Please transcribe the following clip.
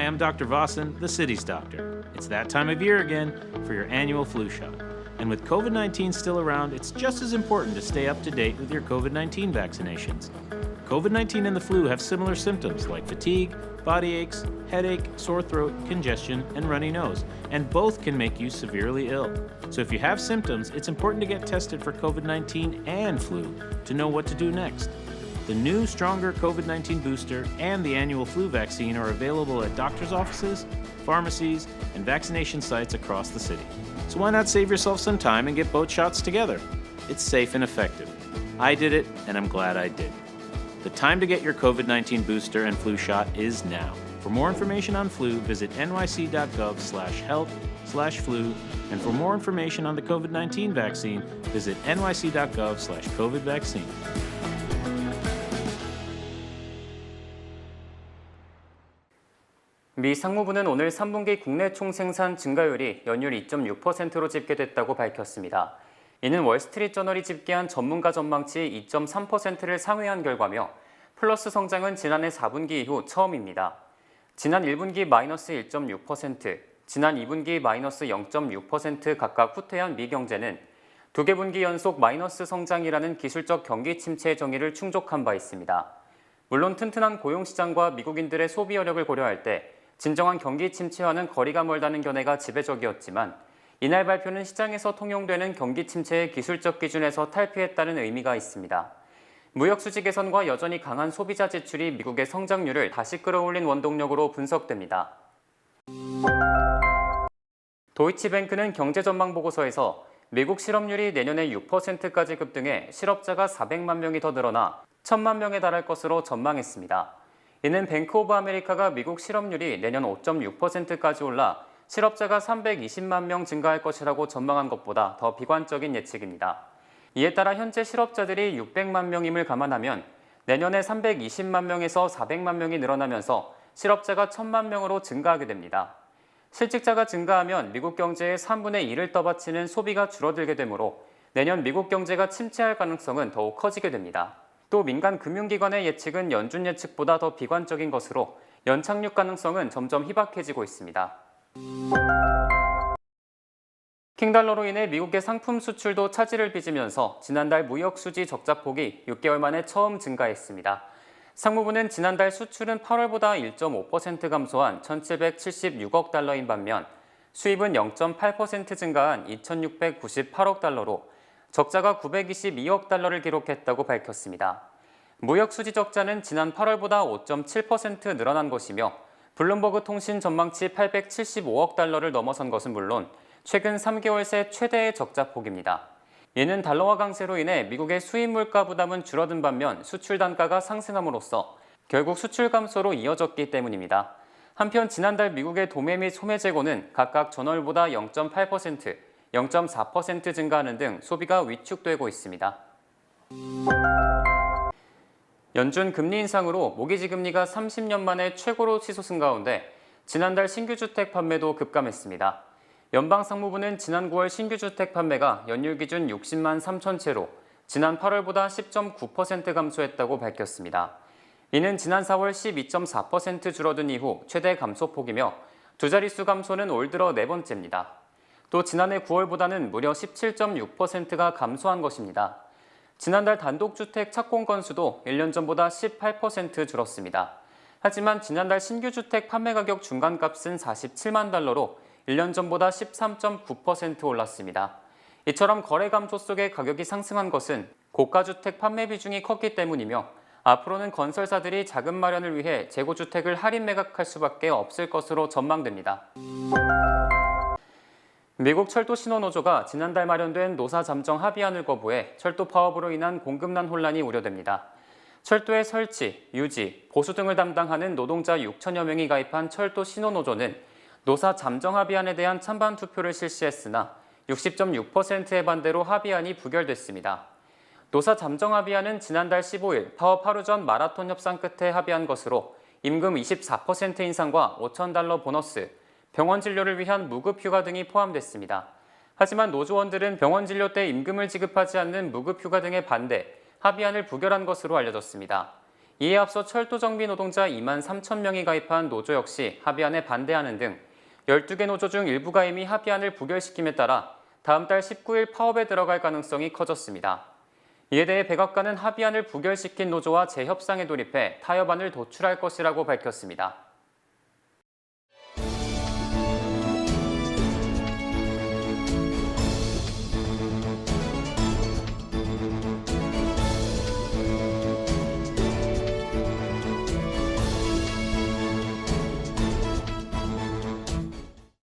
Hi, I'm Dr. Vossen, the city's doctor. It's that time of year again for your annual flu shot. And with COVID-19 still around, it's just as important to stay up to date with your COVID-19 vaccinations. COVID-19 and the flu have similar symptoms like fatigue, body aches, headache, sore throat, congestion, and runny nose, and both can make you severely ill. So if you have symptoms, it's important to get tested for COVID-19 and flu to know what to do next. The new, stronger COVID-19 booster and the annual flu vaccine are available at doctors' offices, pharmacies, and vaccination sites across the city. So why not save yourself some time and get both shots together? It's safe and effective. I did it, and I'm glad I did. The time to get your COVID-19 booster and flu shot is now. For more information on flu, visit nyc.gov/health/flu, and for more information on the COVID-19 vaccine, visit nyc.gov/COVID-vaccine. 미 상무부는 오늘 3분기 국내 총생산 증가율이 연율 2.6%로 집계됐다고 밝혔습니다. 이는 월스트리트저널이 집계한 전문가 전망치 2.3%를 상회한 결과며 플러스 성장은 지난해 4분기 이후 처음입니다. 지난 1분기 마이너스 1.6%, 지난 2분기 마이너스 0.6% 각각 후퇴한 미 경제는 두 개 분기 연속 마이너스 성장이라는 기술적 경기 침체의 정의를 충족한 바 있습니다. 물론 튼튼한 고용시장과 미국인들의 소비 여력을 고려할 때 진정한 경기 침체와는 거리가 멀다는 견해가 지배적이었지만 이날 발표는 시장에서 통용되는 경기 침체의 기술적 기준에서 탈피했다는 의미가 있습니다. 무역 수지 개선과 여전히 강한 소비자 지출이 미국의 성장률을 다시 끌어올린 원동력으로 분석됩니다. 도이치뱅크는 경제전망 보고서에서 미국 실업률이 내년에 6%까지 급등해 실업자가 400만 명이 더 늘어나 1,000만 명에 달할 것으로 전망했습니다. 이는 뱅크 오브 아메리카가 미국 실업률이 내년 5.6%까지 올라 실업자가 320만 명 증가할 것이라고 전망한 것보다 더 비관적인 예측입니다. 이에 따라 현재 실업자들이 600만 명임을 감안하면 내년에 320만 명에서 400만 명이 늘어나면서 실업자가 1,000만 명으로 증가하게 됩니다. 실직자가 증가하면 미국 경제의 3분의 1을 떠받치는 소비가 줄어들게 되므로 내년 미국 경제가 침체할 가능성은 더욱 커지게 됩니다. 또 민간 금융기관의 예측은 연준 예측보다 더 비관적인 것으로 연착륙 가능성은 점점 희박해지고 있습니다. 킹달러로 인해 미국의 상품 수출도 차질을 빚으면서 지난달 무역 수지 적자폭이 6개월 만에 처음 증가했습니다. 상무부는 지난달 수출은 8월보다 1.5% 감소한 1,776억 달러인 반면 수입은 0.8% 증가한 2,698억 달러로 적자가 922억 달러를 기록했다고 밝혔습니다. 무역 수지 적자는 지난 8월보다 5.7% 늘어난 것이며 블룸버그 통신 전망치 875억 달러를 넘어선 것은 물론 최근 3개월 새 최대의 적자폭입니다. 이는 달러화 강세로 인해 미국의 수입 물가 부담은 줄어든 반면 수출 단가가 상승함으로써 결국 수출 감소로 이어졌기 때문입니다. 한편 지난달 미국의 도매 및 소매 재고는 각각 전월보다 0.8%, 0.4% 증가하는 등 소비가 위축되고 있습니다. 연준 금리 인상으로 모기지 금리가 30년 만에 최고로 치솟은 가운데 지난달 신규 주택 판매도 급감했습니다. 연방상무부는 지난 9월 신규 주택 판매가 연율 기준 60만 3천 채로 지난 8월보다 10.9% 감소했다고 밝혔습니다. 이는 지난 4월 12.4% 줄어든 이후 최대 감소폭이며 두 자릿수 감소는 올 들어 네 번째입니다. 또 지난해 9월보다는 무려 17.6%가 감소한 것입니다. 지난달 단독주택 착공 건수도 1년 전보다 18% 줄었습니다. 하지만 지난달 신규 주택 판매 가격 중간값은 47만 달러로 1년 전보다 13.9% 올랐습니다. 이처럼 거래 감소 속에 가격이 상승한 것은 고가주택 판매 비중이 컸기 때문이며 앞으로는 건설사들이 자금 마련을 위해 재고주택을 할인 매각할 수밖에 없을 것으로 전망됩니다. 미국 철도신호노조가 지난달 마련된 노사 잠정 합의안을 거부해 철도 파업으로 인한 공급난 혼란이 우려됩니다. 철도의 설치, 유지, 보수 등을 담당하는 노동자 6천여 명이 가입한 철도신호노조는 노사 잠정 합의안에 대한 찬반 투표를 실시했으나 60.6%의 반대로 합의안이 부결됐습니다. 노사 잠정 합의안은 지난달 15일 파업 하루 전 마라톤 협상 끝에 합의한 것으로 임금 24% 인상과 5,000달러 보너스, 병원 진료를 위한 무급 휴가 등이 포함됐습니다. 하지만 노조원들은 병원 진료 때 임금을 지급하지 않는 무급 휴가 등에 반대, 합의안을 부결한 것으로 알려졌습니다. 이에 앞서 철도정비 노동자 2만 3천 명이 가입한 노조 역시 합의안에 반대하는 등 12개 노조 중 일부가 이미 합의안을 부결시킴에 따라 다음 달 19일 파업에 들어갈 가능성이 커졌습니다. 이에 대해 백악관은 합의안을 부결시킨 노조와 재협상에 돌입해 타협안을 도출할 것이라고 밝혔습니다.